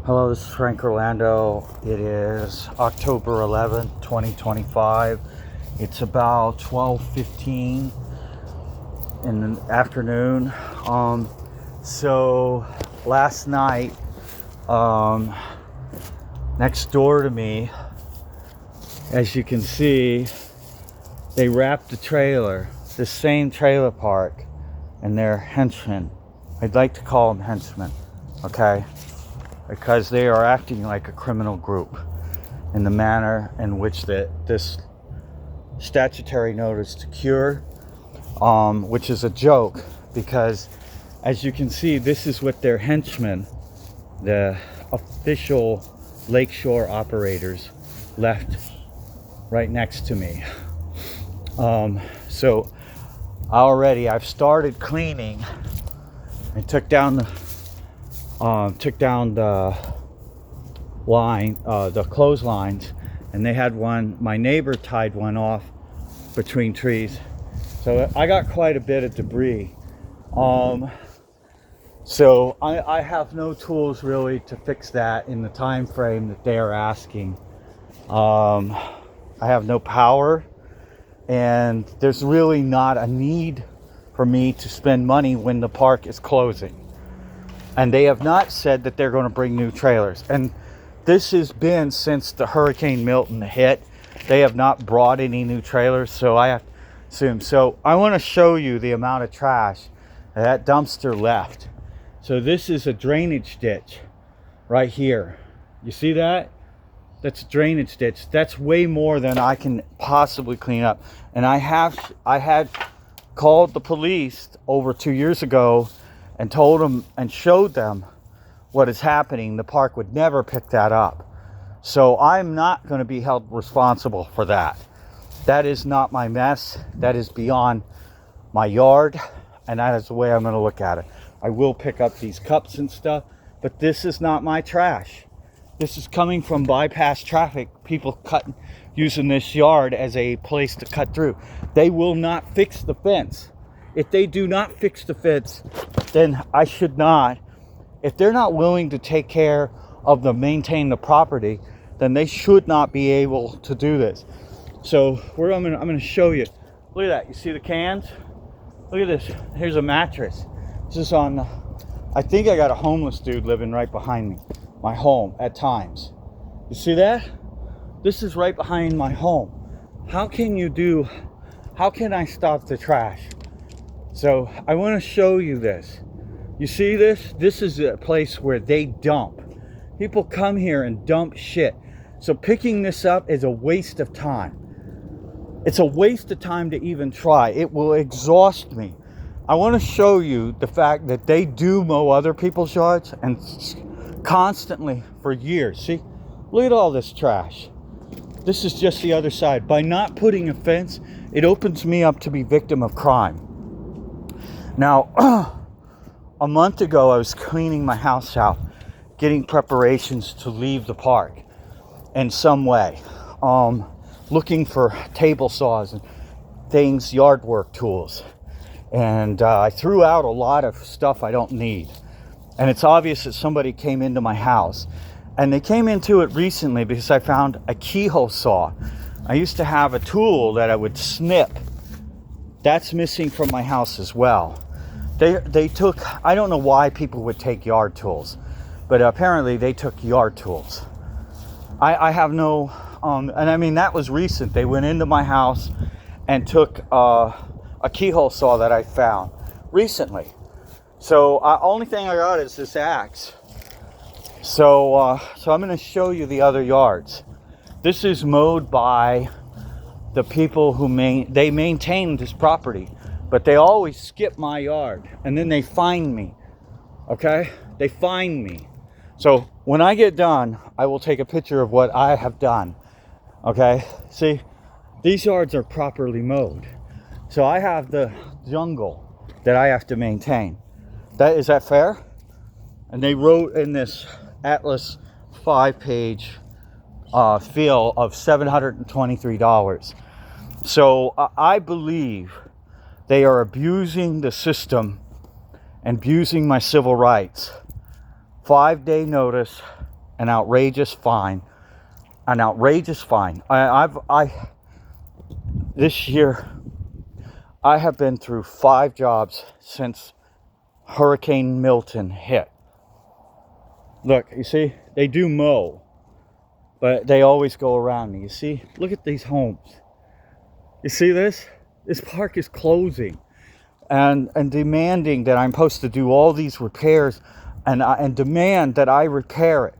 Hello, this is Frank Orlando. It is October 11th, 2025. It's about 12:15 in the afternoon. So last night, next door to me, as you can see, they wrapped the trailer, the same trailer park, and they're henchmen. I'd like to call them henchmen, okay? Because they are acting like a criminal group in the manner in which this statutory notice to cure, which is a joke, because as you can see, this is what their henchmen, the official lakeshore operators, left right next to me. So I've started cleaning. I took down the line, the clotheslines, and they had one. My neighbor tied one off between trees, so I got quite a bit of debris. So I have no tools really to fix that in the time frame that they are asking. I have no power, and there's really not a need for me to spend money when the park is closing. And they have not said that they're going to bring new trailers. And this has been since the Hurricane Milton hit. They have not brought any new trailers, so I have to assume. So I want to show you the amount of trash that dumpster left. So this is a drainage ditch right here. You see that? That's a drainage ditch. That's way more than I can possibly clean up. And I had called the police over 2 years ago and told them and showed them what is happening. The park would never pick that up. So I'm not going to be held responsible for that. That is not my mess. That is beyond my yard, and that is the way I'm going to look at it. I will pick up these cups and stuff, but this is not my trash. This is coming from bypass traffic, people using this yard as a place to cut through. They will not fix the fence. If they do not fix the fence, then I should not. If they're not willing to take care of maintain the property, then they should not be able to do this. So I'm gonna show you. Look at that. You see the cans? Look at this. Here's a mattress. This is on. I think I got a homeless dude living right behind me, my home at times. You see that? This is right behind my home. How can I stop the trash? So I want to show you this. You see this? This is a place where they dump. People come here and dump shit. So picking this up is a waste of time. It's a waste of time to even try. It will exhaust me. I want to show you the fact that they do mow other people's yards and constantly for years. See? Look at all this trash. This is just the other side. By not putting a fence, it opens me up to be victim of crime. Now, a month ago, I was cleaning my house out, getting preparations to leave the park in some way, looking for table saws and things, yard work tools. And I threw out a lot of stuff I don't need. And it's obvious that somebody came into my house. And they came into it recently because I found a keyhole saw. I used to have a tool that I would snip. That's missing from my house as well. They took, I don't know why people would take yard tools, but apparently they took yard tools. I have no, and I mean, that was recent. They went into my house and took a keyhole saw that I found recently. So only thing I got is this axe. So I'm going to show you the other yards. This is mowed by the people who maintain this property. But they always skip my yard, and then they find me, okay? They find me. So when I get done, I will take a picture of what I have done, okay? See, these yards are properly mowed. So I have the jungle that I have to maintain. Is that fair? And they wrote in this Atlas 5-page feel of $723. So I believe they are abusing the system and abusing my civil rights. 5-day notice, an outrageous fine. An outrageous fine. This year, I have been through 5 jobs since Hurricane Milton hit. Look, you see, they do mow, but they always go around me. You see, look at these homes. You see this? This park is closing, and demanding that I'm supposed to do all these repairs, and demand that I repair it.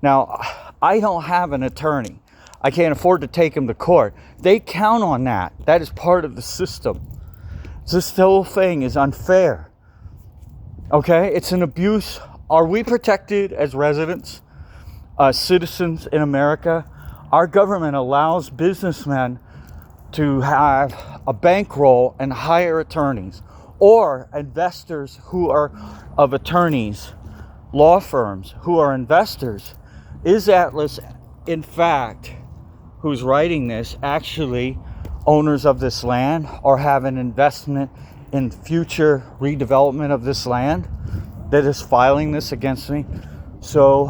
Now, I don't have an attorney. I can't afford to take him to court. They count on that. That is part of the system. This whole thing is unfair. Okay? It's an abuse. Are we protected as residents, citizens in America? Our government allows businessmen to have a bankroll and hire attorneys, or investors who are of attorneys, law firms who are investors. Is Atlas, in fact, who's writing this, actually owners of this land, or have an investment in future redevelopment of this land that is filing this against me? So,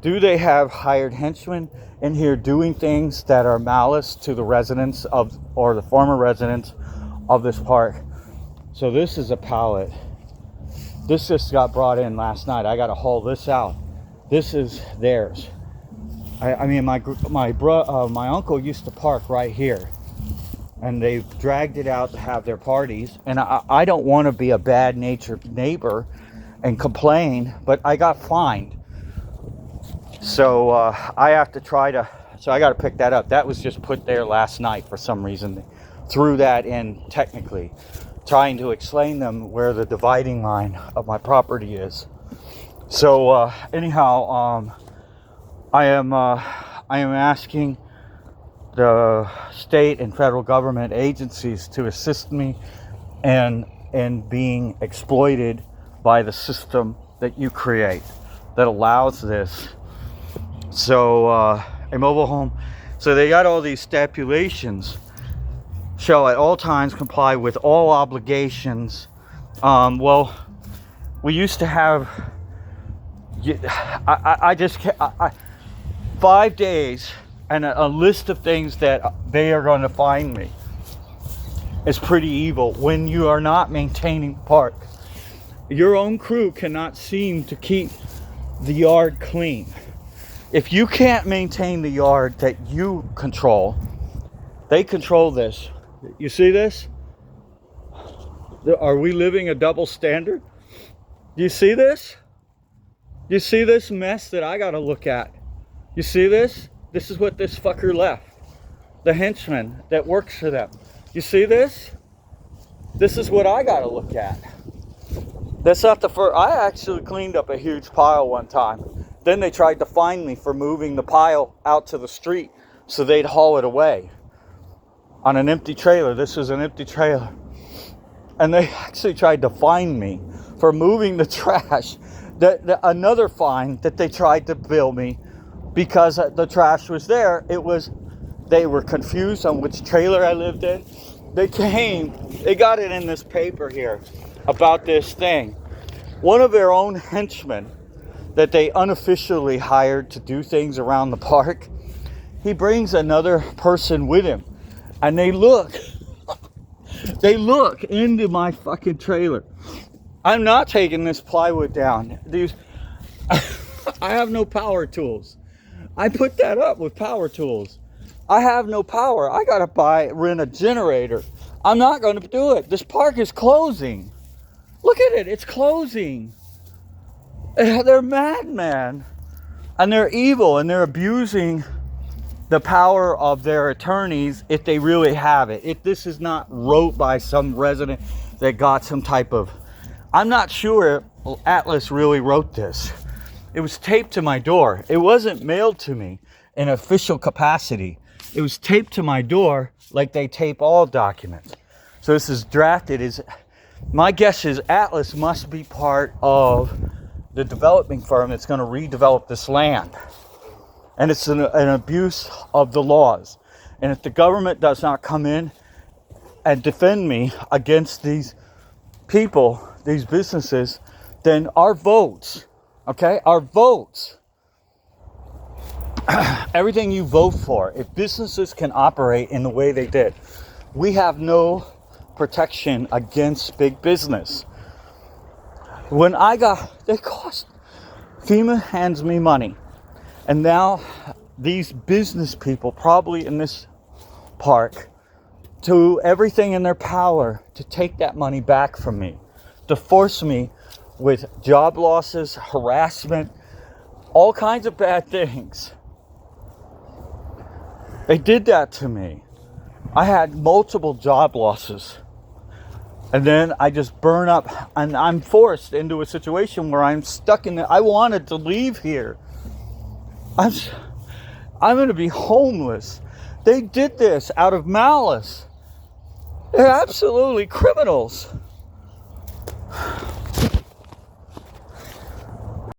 do they have hired henchmen in here doing things that are malice to the residents of, or the former residents of this park? So this is a pallet. This just got brought in last night. I got to haul this out. This is theirs. I mean, my uncle used to park right here, and they've dragged it out to have their parties. And I don't want to be a bad-natured neighbor and complain, but I got fined. So I have to so I got to pick that up. That was just put there last night for some reason. They threw that in technically, trying to explain them where the dividing line of my property is. So anyhow, I am asking the state and federal government agencies to assist me in being exploited by the system that you create that allows this. So a mobile home, so they got all these stipulations: shall at all times comply with all obligations. Well, we used to have, I just can't, 5 days and a list of things that they are going to fine me. It's pretty evil when you are not maintaining the park. Your own crew cannot seem to keep the yard clean. If you can't maintain the yard that you control, they control this. You see this? Are we living a double standard? Do you see this? You see this mess that I gotta look at? You see this? This is what this fucker left. The henchman that works for them. You see this? This is what I gotta look at. That's not the first. I actually cleaned up a huge pile one time. Then they tried to fine me for moving the pile out to the street so they'd haul it away on an empty trailer. This was an empty trailer. And they actually tried to fine me for moving the trash. Another fine that they tried to bill me because the trash was there. They were confused on which trailer I lived in. They got it in this paper here about this thing. One of their own henchmen that they unofficially hired to do things around the park, he brings another person with him, and they look into my fucking trailer. I'm not taking this plywood down. I have no power tools. I put that up with power tools. I have no power. I gotta rent a generator. I'm not gonna do it. This park is closing. Look at it, it's closing. They're madmen, and they're evil, and they're abusing the power of their attorneys if they really have it. If this is not wrote by some resident that got some type of, I'm not sure Atlas really wrote this. It was taped to my door. It wasn't mailed to me in official capacity. It was taped to my door like they tape all documents. So this is drafted. My guess is Atlas must be part of the developing firm that's going to redevelop this land. And it's an abuse of the laws. And if the government does not come in and defend me against these people, these businesses, then our votes, Okay? Our votes. Everything you vote for. If businesses can operate in the way they did, we have no protection against big business. When they cost, FEMA hands me money. And now these business people, probably in this park, do everything in their power to take that money back from me, to force me with job losses, harassment, all kinds of bad things. They did that to me. I had multiple job losses. And then I just burn up, and I'm forced into a situation where I'm stuck in it. I wanted to leave here. I'm going to be homeless. They did this out of malice. They're absolutely criminals.